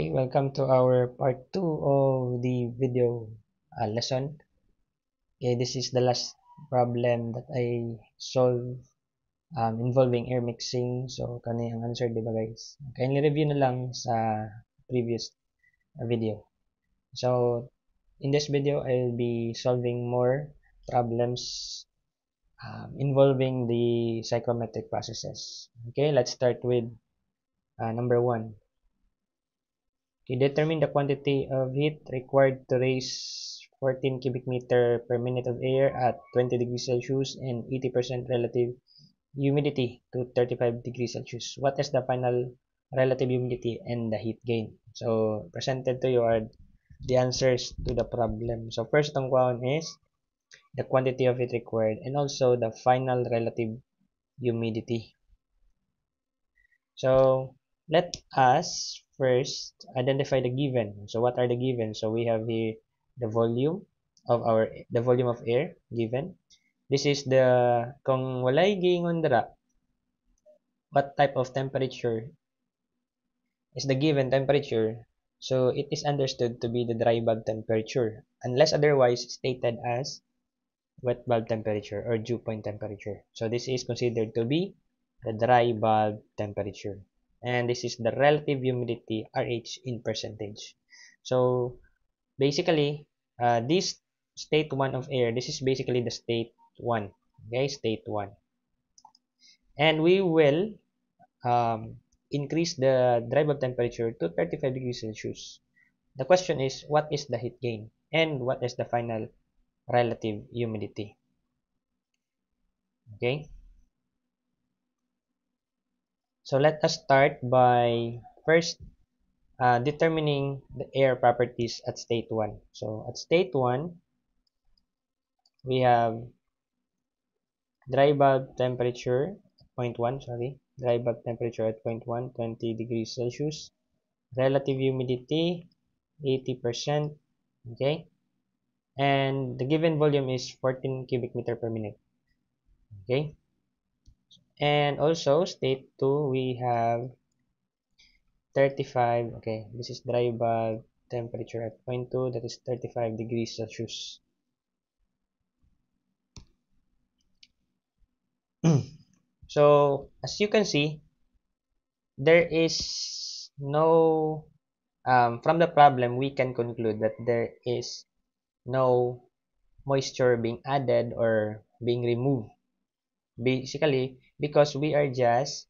Okay, welcome to our part 2 of the video lesson. Okay, this is the last problem that I solve involving air mixing. So, kani ang answer, di ba guys? Kindly review na lang sa previous video. So, in this video, I'll be solving more problems involving the psychrometric processes. Okay, let's start with number 1. Okay, determine the quantity of heat required to raise 14 cubic meter per minute of air at 20 degrees Celsius and 80% relative humidity to 35 degrees Celsius. What is the final relative humidity and the heat gain? So, presented to you are the answers to the problem. So, first ang one is the quantity of heat required and also the final relative humidity. So, let us first identify the given. So, what are the given? So, we have here the volume of air given. This is the kung walay giingon dira, what type of temperature is the given temperature. So, it is understood to be the dry bulb temperature unless otherwise stated as wet bulb temperature or dew point temperature. So, this is considered to be the dry bulb temperature. And this is the relative humidity RH in percentage. So basically, this state 1 of air, this is basically the state 1. Okay, state 1. And we will increase the dry bulb temperature to 35 degrees Celsius. The question is, what is the heat gain? And what is the final relative humidity? Okay. So let us start by first determining the air properties at state 1. So at state 1, we have dry bulb temperature at point 1, dry bulb temperature at point 1, 20 degrees Celsius, relative humidity 80%, okay, and the given volume is 14 cubic meter per minute, okay. And also state 2, we have 35, okay, this is dry bulb temperature at point 2, that is 35 degrees Celsius. So as you can see, there is no from the problem we can conclude that there is no moisture being added or being removed, basically because we are just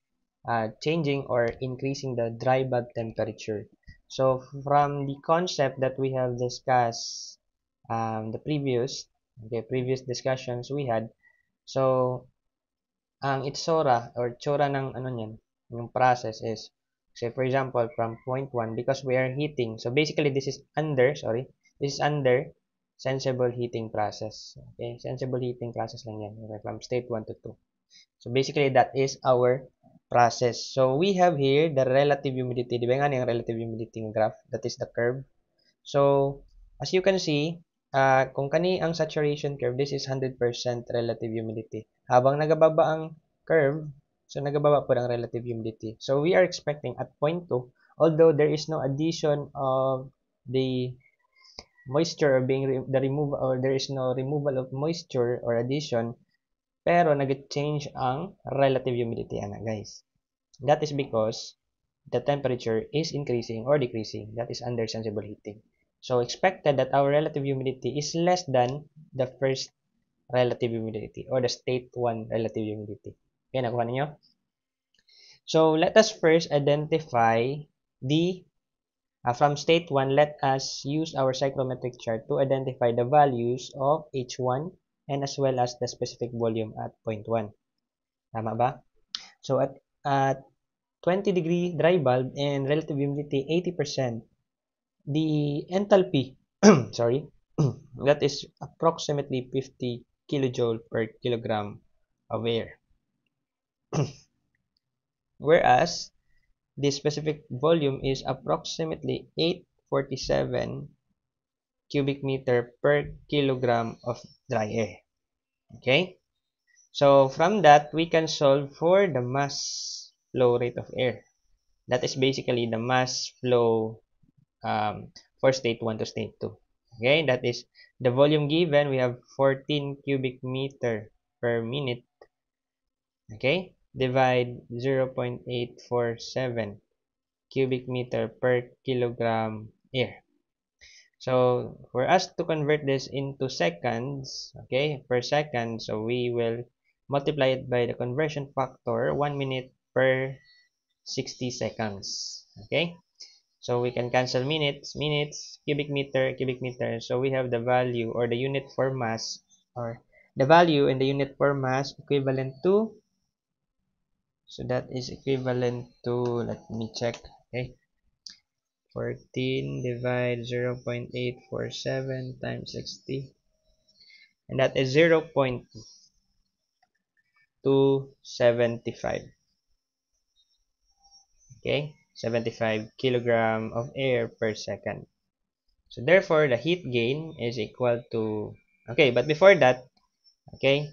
changing or increasing the dry bulb temperature. So from the concept that we have discussed the previous discussions we had, so ang itsura or tsura ng ano niyan, yung process is, say for example, from point 1, because we are heating. So basically, this is under sensible heating process. Okay, sensible heating process lang yan. Okay, from state 1 to 2. So basically, that is our process. So we have here the relative humidity. Di ba nga yung relative humidity ng graph? That is the curve. So, as you can see, kung kani ang saturation curve, this is 100% relative humidity. Habang nagababa ang curve, so nagababa po ang relative humidity. So, we are expecting at point 2, although there is no addition of the moisture being the removal, or there is no removal of moisture or addition, pero nag-change ang relative humidity, guys. That is because the temperature is increasing or decreasing. That is under sensible heating. So expected that our relative humidity is less than the first relative humidity or the state 1 relative humidity. Okay, nakuha ninyo? So let us first identify the from state 1, let us use our psychrometric chart to identify the values of H1 and as well as the specific volume at point 1. Tama ba? So at 20 degree dry bulb and relative humidity 80%, the enthalpy, sorry, that is approximately 50 kilojoule per kilogram of air. Whereas the specific volume is approximately 847 cubic meter per kilogram of dry air. Okay? So from that, we can solve for the mass flow rate of air. That is basically the mass flow for state 1 to state 2. Okay, that is the volume given. We have 14 cubic meter per minute. Okay, divide 0.847 cubic meter per kilogram air. So for us to convert this into seconds, okay, per second, so we will multiply it by the conversion factor 1 minute per 60 seconds. Okay, so we can cancel minutes, cubic meter, cubic meter. So we have the value or the unit for mass, or the value in the unit for mass equivalent to, so that is equivalent to, let me check, okay, 14 divide 0.847 times 60, and that is 0.275. Okay, 75 kilogram of air per second. So therefore the heat gain is equal to, okay, but before that, okay,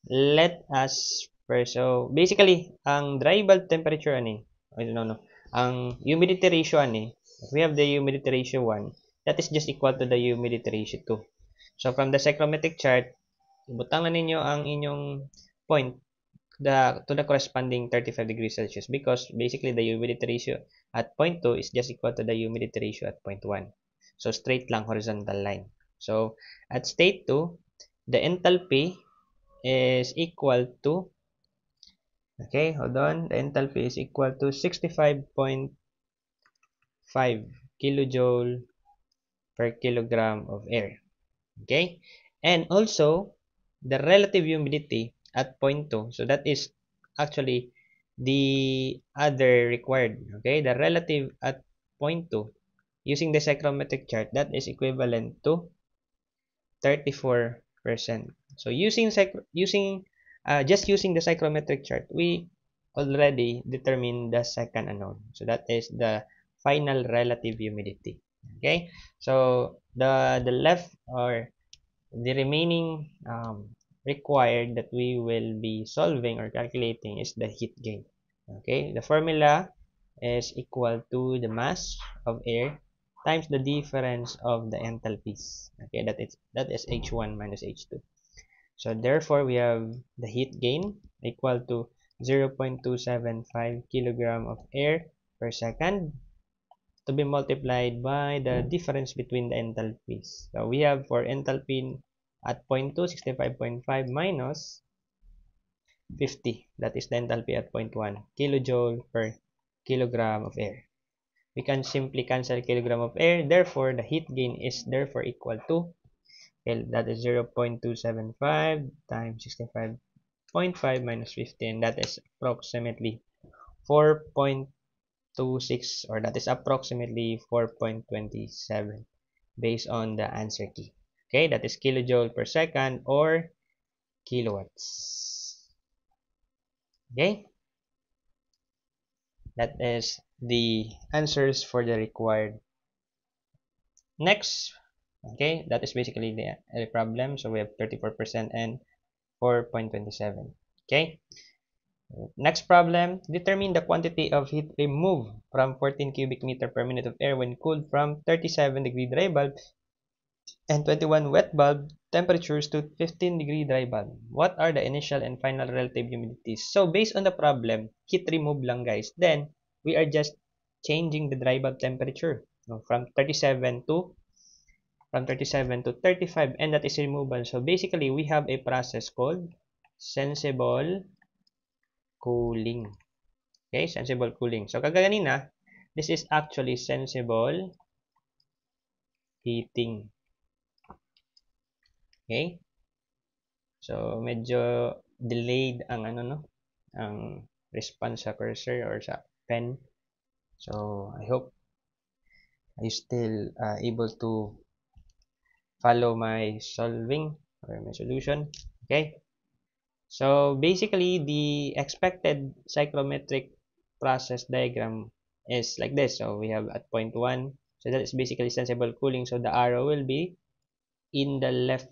let us first, so basically ang dry bulb temperature ani, oh, no, ang humidity ratio ani, if we have the humidity ratio 1, that is just equal to the humidity ratio 2. So from the psychrometric chart, butangan ninyo ang inyong point to the corresponding 35 degrees Celsius, because basically the humidity ratio at point 2 is just equal to the humidity ratio at point 1. So straight lang, horizontal line. So at state 2, the enthalpy is equal to, okay, hold on, the enthalpy is equal to 65.5 kilojoule per kilogram of air. Okay, and also the relative humidity at point 2, so that is actually the other required. Okay, the relative at point 2 using the psychrometric chart, that is equivalent to 34%. So just using the psychrometric chart, we already determine the second unknown. So that is the final relative humidity. Okay, so the left, or the remaining required that we will be solving or calculating is the heat gain. Okay, the formula is equal to the mass of air times the difference of the enthalpies. Okay, that is H1 minus H2. So therefore we have the heat gain equal to 0.275 kilogram of air per second, to be multiplied by the difference between the enthalpies. So we have for enthalpy at point 2, 65.5 minus 50. That is the enthalpy at point 1, kilojoule per kilogram of air. We can simply cancel kilogram of air. Therefore, the heat gain is therefore equal to, well, that is 0.275 times 65.5 minus 50, and that is approximately 4.26, or that is approximately 4.27 based on the answer key. Okay, that is kilojoule per second or kilowatts. Okay, that is the answers for the required. Next, okay, that is basically the problem. So we have 34% and 4.27. Okay, next problem, determine the quantity of heat removed from 14 cubic meter per minute of air when cooled from 37-degree dry bulb and 21 wet bulb temperatures to 15-degree dry bulb. What are the initial and final relative humidities? So based on the problem, heat remove lang guys. Then we are just changing the dry bulb temperature, from 37 to 35, and that is removal. So basically we have a process called sensible cooling. Okay, sensible cooling. So kaganina, this is actually sensible heating. Okay? So medyo delayed ang ang response sa cursor or sa pen. So I hope you still able to follow my solving or my solution. Okay? So basically the expected psychrometric process diagram is like this. So we have at point 1, so that is basically sensible cooling. So the arrow will be in the left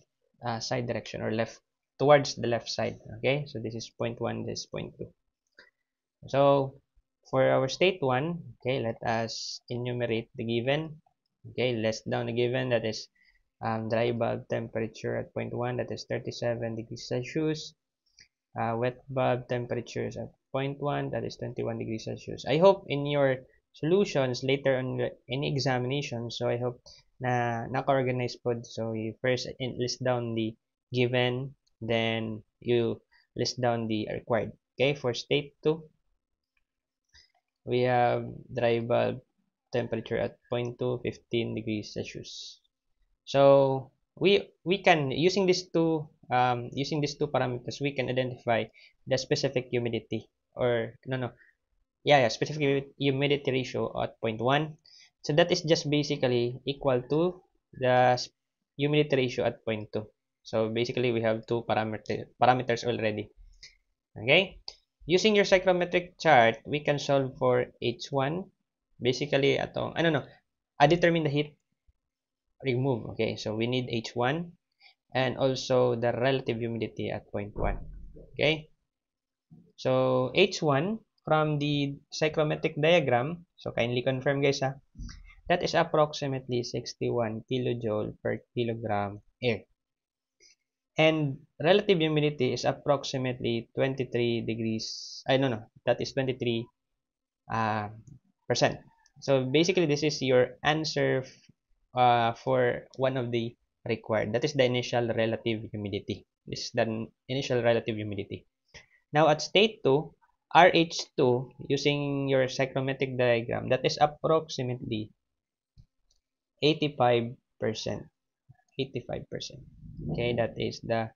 side direction, or left towards the left side. Okay, so this is point 1, this is point 2. So For our state 1, okay, let us enumerate the given. Okay, list down the given, that is dry bulb temperature at point 1, that is 37 degrees Celsius. Wet bulb temperatures at point 1, that is 21 degrees Celsius. I hope in your solutions later on any examination, so I hope na naka-organize po. So you first list down the given, then you list down the required. Okay, for state 2, we have dry bulb temperature at point 2, 15 degrees Celsius. So we can using these two parameters, we can identify the specific humidity, or specific humidity ratio at point 1. So that is just basically equal to the humidity ratio at point 2. So basically we have two parameters already. Okay? Using your psychrometric chart, we can solve for H1. Basically atong determine the heat remove. Okay? So we need H1 and also the relative humidity at point 1. Okay? So H1 from the psychrometric diagram, so kindly confirm guys that is approximately 61 kilojoule per kilogram air. And relative humidity is approximately 23 degrees, that is 23 percent. So basically this is your answer for one of the required. That is the initial relative humidity. This is the initial relative humidity. Now at state 2, RH2, using your psychrometric diagram, that is approximately 85%. 85%. Okay, that is the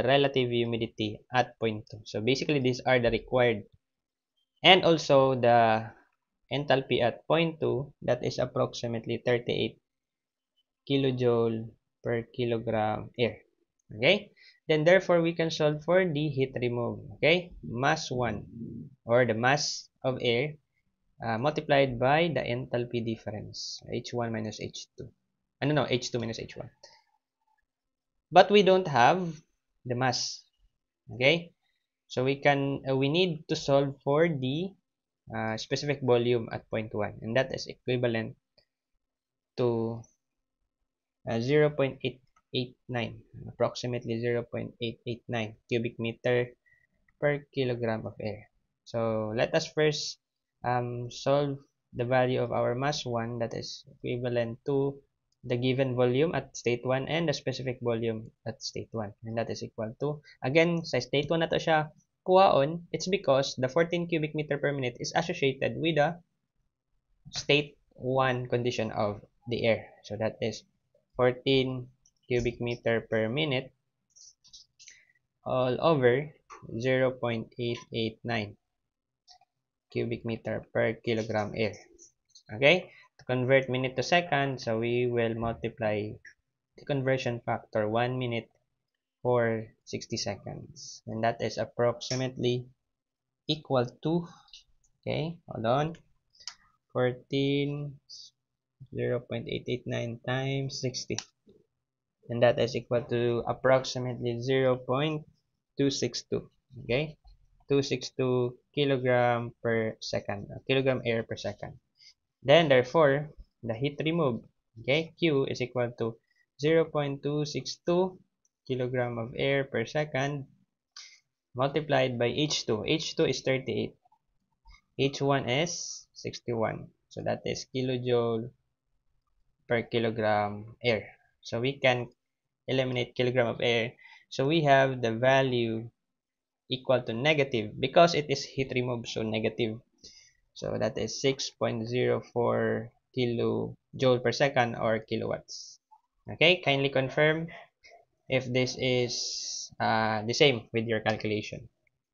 relative humidity at point 2. So basically these are the required. And also the enthalpy at point 2, that is approximately 38 kilojoule per kilogram air. Okay? Then therefore we can solve for the heat remove. Okay? Mass 1, or the mass of air multiplied by the enthalpy difference, H1 minus H2. H2 minus H1. But we don't have the mass. Okay? So we need to solve for the specific volume at point 1, and that is equivalent to 0.889, approximately 0.889 cubic meter per kilogram of air. So let us first solve the value of our mass 1, that is equivalent to the given volume at state 1 and the specific volume at state 1, and that is equal to, again sa state 1 na to siya kuhaon, it's because the 14 cubic meter per minute is associated with the state 1 condition of the air. So that is 14 cubic meter per minute all over 0.889 cubic meter per kilogram air. Okay? To convert minute to second, so we will multiply the conversion factor 1 minute for 60 seconds. And that is approximately equal to, okay, hold on, 14, 0.889 times 60. And that is equal to approximately 0.262. Okay? 262 kilogram per second, kilogram air per second. Then therefore the heat removed, okay, Q is equal to 0.262 kilogram of air per second multiplied by H2. H2 is 38. H1 is 61. So that is kilojoule per kilogram air. So we can eliminate kilogram of air. So we have the value equal to negative because it is heat removed, so negative. So that is 6.04 kilojoule per second or kilowatts. Okay, kindly confirm if this is the same with your calculation.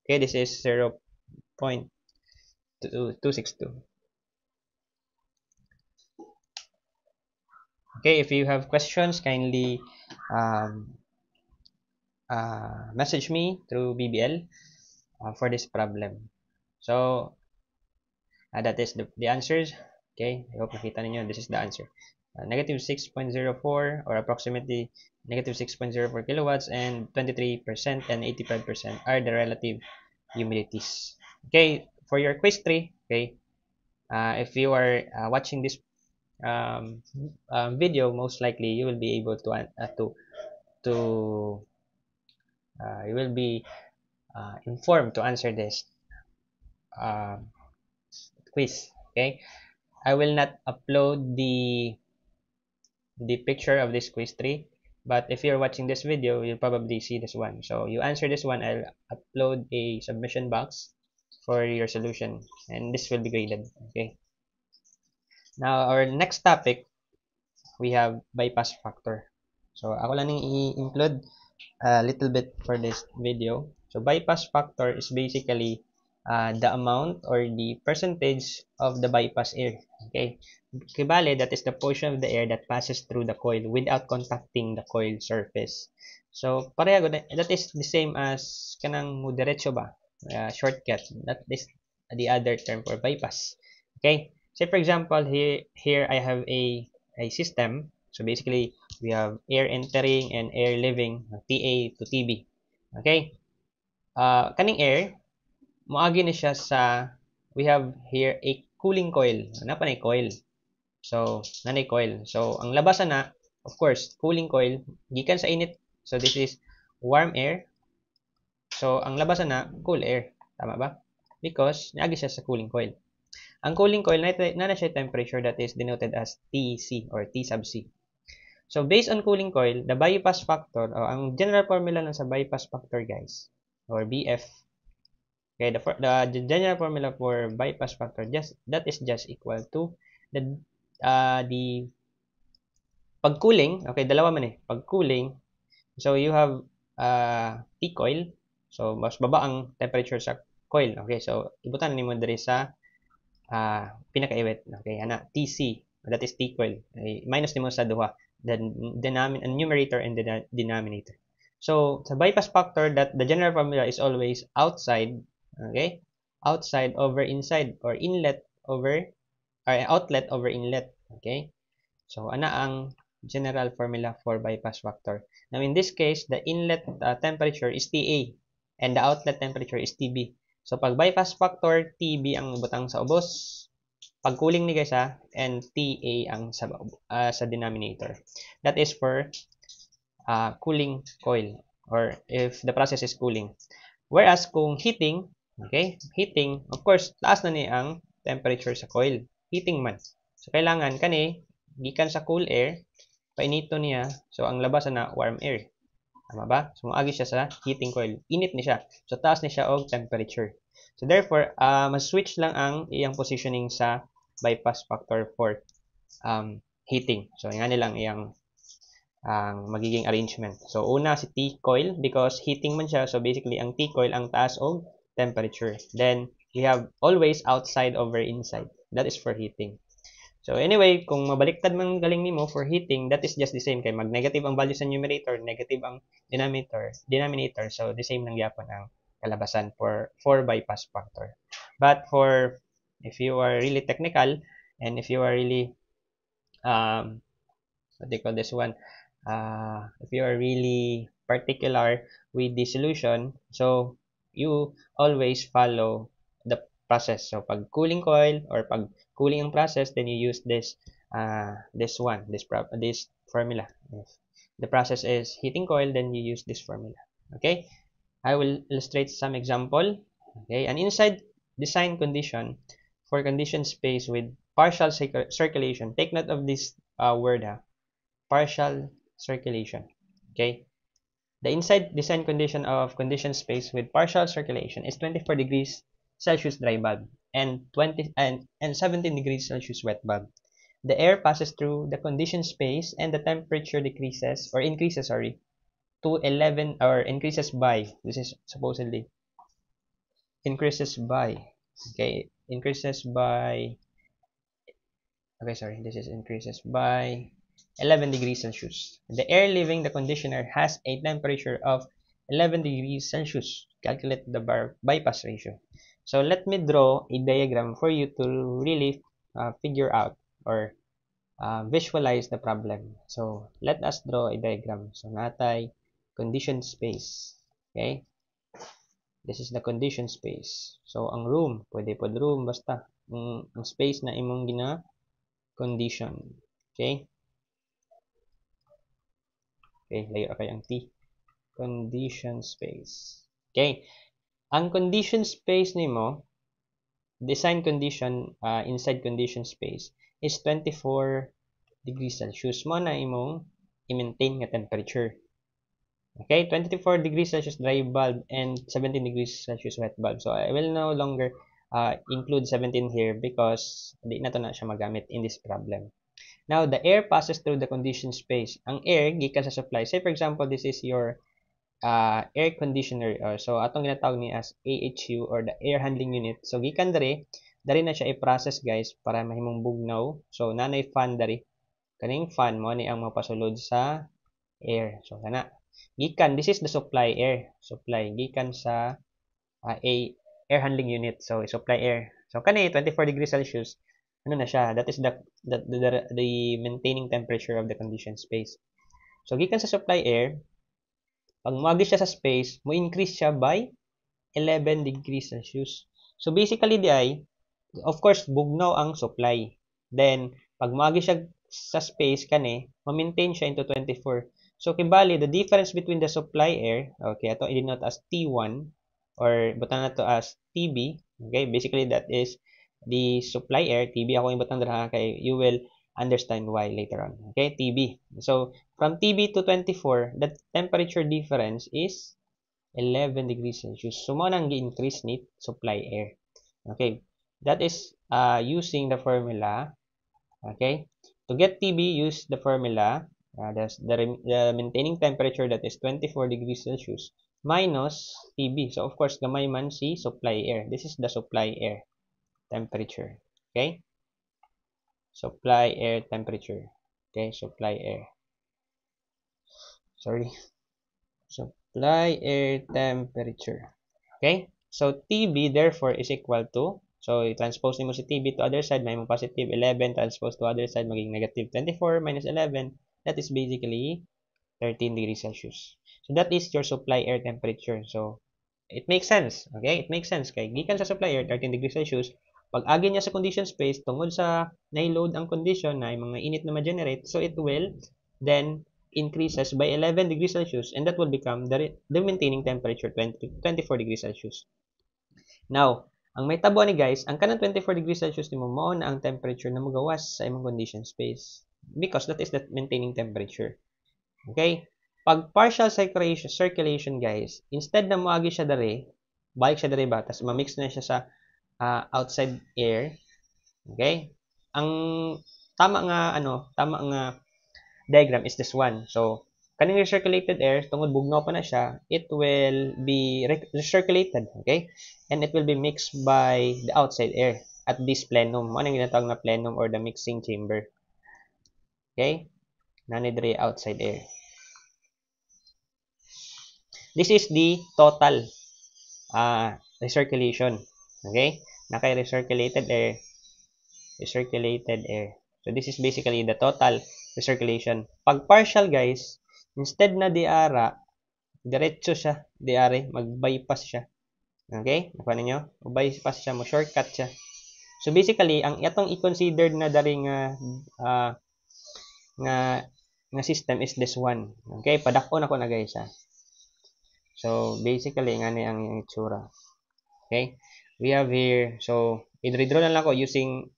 Okay, this is 0.262. Okay, if you have questions, kindly um, message me through BBL for this problem. So that is the answers. Okay, I hope nakita ninyo, this is the answer. Negative 6.04 or approximately negative 6.04 kilowatts, and 23% and 85% are the relative humidities. Okay, for your quiz 3, okay, if you are watching this video, most likely you will be able to you will be informed to answer this uh, quiz. Okay, I will not upload the picture of this quiz 3, but if you're watching this video, you'll probably see this one. So you answer this one, I'll upload a submission box for your solution, and this will be graded. Okay, now our next topic, we have bypass factor. So ako lang i-include a little bit for this video. So bypass factor is basically the amount or the percentage of the bypass air. Okay, Kibale, that is the portion of the air that passes through the coil without contacting the coil surface. So pareha that is the same as kanang diretso ba, shortcut. That is the other term for bypass. Okay, say for example, here I have a system. So basically, we have air entering and air leaving, TA to TB. Okay? Kaning air, moagi na siya sa, we have here a cooling coil. Ano pa na coil? So, nanay coil. So, ang labasan na, of course, cooling coil, gikan sa init. So, this is warm air. So, ang labasan na, cool air. Tama ba? Because, naagi siya sa cooling coil. Ang cooling coil, na siya temperature that is denoted as TC or T sub C. So, based on cooling coil, the bypass factor, ang general formula lang sa bypass factor, guys, or BF, okay, the general formula for bypass factor, that is just equal to the pag-cooling, okay, dalawa man pag-cooling, so you have T coil, so mas baba ang temperature sa coil, okay, so ibutan nimo diri sa pinakaiwit, okay, ana, TC, that is T coil, minus nimo sa duha, the numerator and the denominator. So, sa bypass factor, that the general formula is always outside, okay? Outside over inside, or inlet over, or outlet over inlet, okay? So, ana ang general formula for bypass factor. Now, in this case, the inlet temperature is TA, and the outlet temperature is TB. So, pag bypass factor, TB ang butang sa ubos, pag cooling ni guys and TA ang sa denominator. That is for cooling coil, or if the process is cooling. Whereas kung heating, okay, heating, of course, taas na ni ang temperature sa coil. Heating man. So, kailangan kani, gikan sa cool air, painito niya, so ang labas na warm air. Tama ba? So, maagi siya sa heating coil. Init ni siya. So, taas ni siya og temperature. So, therefore, mas-switch lang ang iyang positioning sa bypass factor for heating. So, nga nilang iyang magiging arrangement. So, una si T-coil because heating man siya. So, basically, ang T-coil ang taas og temperature. Then, we have always outside over inside. That is for heating. So, anyway, kung mabaliktad man galing nimo for heating, that is just the same. Kay mag-negative ang value sa numerator, negative ang denominator. So, the same lang yapon ang kalabasan for bypass factor. But for, if you are really technical, and if you are really, what do you call this one? If you are really particular with the solution, so you always follow the process. So, pag cooling coil or pag cooling ang process, then you use this formula. If the process is heating coil, then you use this formula. Okay, I will illustrate some example. Okay, an inside design condition for conditioned space with partial circulation. Take note of this word, partial circulation. Okay, the inside design condition of conditioned space with partial circulation is 24 degrees Celsius dry bulb and 17 degrees Celsius wet bulb. The air passes through the conditioned space and the temperature increases to 11, or increases by, this is supposedly increases by, okay, this is increases by 11 degrees Celsius. The air leaving the conditioner has a temperature of 11 degrees Celsius. Calculate the bypass ratio. So, let me draw a diagram for you to really figure out or visualize the problem. So, let us draw a diagram. So, natay conditioned space. Okay? This is the condition space. So, ang room, pwede pod room, basta. Ang space na imong condition. Okay? Okay, layo kayo ang T. Condition space. Okay. Ang condition space nimo, design condition inside condition space is 24 degrees Celsius. Mo na imong i-maintain nga temperature. Okay, 24 degrees Celsius dry bulb and 17 degrees Celsius wet bulb. So I will no longer include 17 here because di na to na siya magamit in this problem. Now, the air passes through the conditioned space. Ang air, gikan sa supply. Say, for example, this is your air conditioner. So, atong ginatawag ni as AHU or the air handling unit. So, gikan dari na siya i-process guys para mahimong bugnaw. So, nanay fan dari. Kaning fan mo ni ang mapasulod sa air. So, kana. Gikan, this is the supply air. Supply. Gikan sa air handling unit. So, supply air. So, kani, 24 degrees Celsius. Ano na siya? That is the maintaining temperature of the conditioned space. So, gikan sa supply air, pag muagi siya sa space, mo increase siya by 11 degrees Celsius. So, basically, di ay, of course, bugnaw ang supply. Then, pag muagi siya sa space, kani, ma-maintain siya into 24. So, kibali, the difference between the supply air, okay, ito i-denote as T1, or butan na to as TB, okay, basically, that is the supply air, TB ako yung butang dara kay you will understand why later on. Okay, TB. So, from TB to 24, the temperature difference is 11 degrees Celsius. So, mo nang gi-increase ni supply air. Okay, that is using the formula. Okay, to get TB, use the formula. The maintaining temperature that is 24 degrees Celsius minus TB. So, of course, gamay man si supply air. This is the supply air temperature. Okay? Supply air temperature. Okay? Supply air. Sorry. Supply air temperature. Okay? So, TB therefore is equal to, so i-transpose mo si TB to other side, may mo positive 11, transpose to other side, maging negative 24 minus 11. That is basically 13 degrees Celsius. So, that is your supply air temperature. So, it makes sense. Okay? It makes sense. Kay gikan sa supply air, 13 degrees Celsius, pag agi niya sa condition space, tungod sa na-load ang condition na mga init na ma-generate, so it will then increases by 11 degrees Celsius and that will become the maintaining temperature 24 degrees Celsius. Now, ang may tabo ni guys, ang kanang 24 degrees Celsius nimo mao na ang temperature na magawas sa imong condition space because that is the maintaining temperature. Okay? Pag partial circulation guys, instead na moagi siya dere, balik siya dere ba, tas ma-mix na siya sa outside air. Okay? Ang tama nga diagram is this one. So, kaning recirculated air, tungod bugnaw pa na siya, it will be recirculated, okay? And it will be mixed by the outside air at this plenum. Ano yung ginatawag na plenum or the mixing chamber? Okay? Nanidre outside air. This is the total recirculation. Okay? Naka-recirculated air. Recirculated air. So, this is basically the total recirculation. Pag partial, guys, instead na diara, diretso siya, diare, mag-bypass siya. Okay? Nakuha ninyo? Bypass siya mo, shortcut siya. So, basically, ang itong i-considered na dari nga system is this one. Okay? Padakon ako na, guys, ha? So, basically, nga ni ang itsura. Okay? We have here, so, i-redraw na lang ako using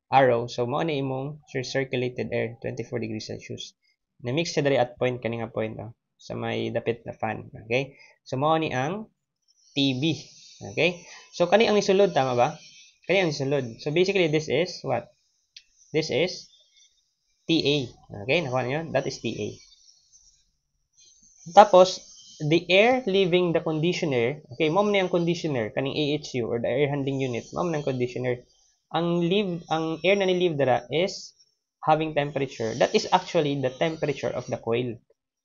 arrow. So, mo na imong recirculated air, 24 degrees Celsius. Na-mix siya dari at point, kaninga point, sa may dapit na fan. Okay? So, mo ni ang TB. Okay? So, kani ang isulod, tama ba? Kani ang isulod. So, basically, this is what? This is TA. Okay? Nakuha niyo? That is TA. Tapos, the air leaving the conditioner, okay, mo na yung conditioner, kaning AHU or the air handling unit, mo na yung conditioner. Ang air na ni-leave dara is having temperature. That is actually the temperature of the coil.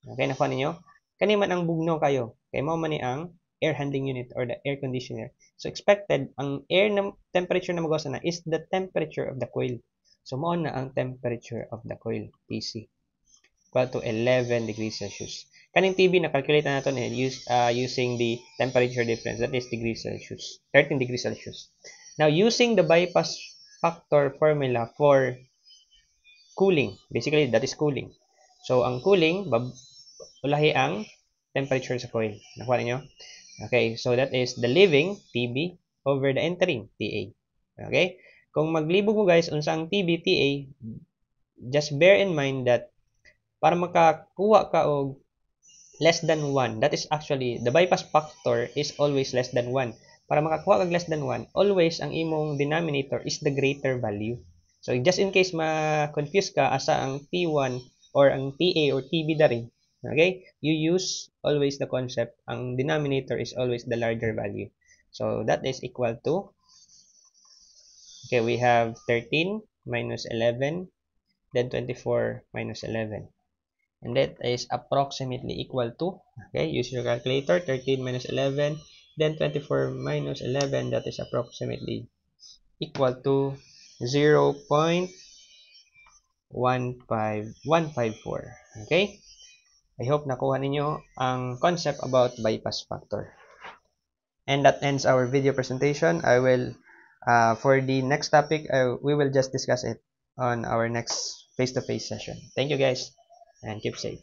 Okay, nakuha ninyo? Kani man ang bugno kayo. Kay mo man ni ang air handling unit or the air conditioner. So, expected, ang air na temperature na magawa na is the temperature of the coil. So, mo na ang temperature of the coil, TC. Equal to 11 degrees Celsius. Kaning TB na calculate na natin using the temperature difference, that is degrees Celsius, 13 degrees Celsius. Now using the bypass factor formula for cooling, basically that is cooling. So ang cooling, ulahi ang temperature sa coil. Nakuha niyo? Okay, so that is the leaving TB over the entering TA. Okay? Kung maglibog mo guys unsa ang TB TA, just bear in mind that para makakuha ka og less than 1, that is actually the bypass factor is always less than 1. Para makakuha kag less than 1, always ang imong denominator is the greater value. So just in case ma-confuse ka asa ang T1 or ang TA or TB dari, okay? You use always the concept ang denominator is always the larger value. So that is equal to, okay, we have 13 minus 11, then 24 minus 11. And that is approximately equal to, okay, use your calculator, 13 minus 11, then 24 minus 11, that is approximately equal to 0.15154. Okay? I hope nakuha ninyo ang concept about bypass factor. And that ends our video presentation. I will, for the next topic, we will just discuss it on our next face-to-face session. Thank you guys, and keep safe.